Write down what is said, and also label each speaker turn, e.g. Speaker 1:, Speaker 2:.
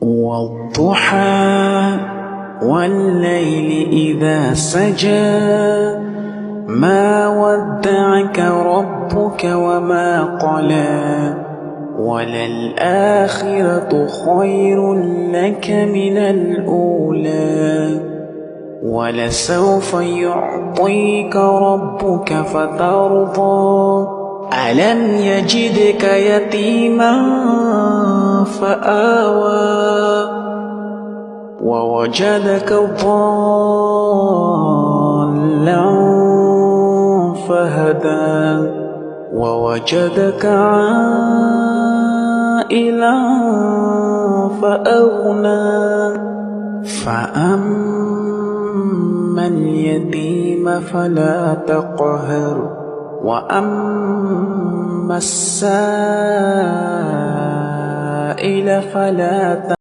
Speaker 1: والضحى والليل إذا سجى ما ودعك ربك وما قلى وللآخرة خير لك من الأولى ولسوف يعطيك ربك فترضى ألم يجدك يتيما فآوى ووجدك ضالا فهدى ووجدك عائلا فأغنى فأما اليتيم فلا تقهر وأما السائل فلا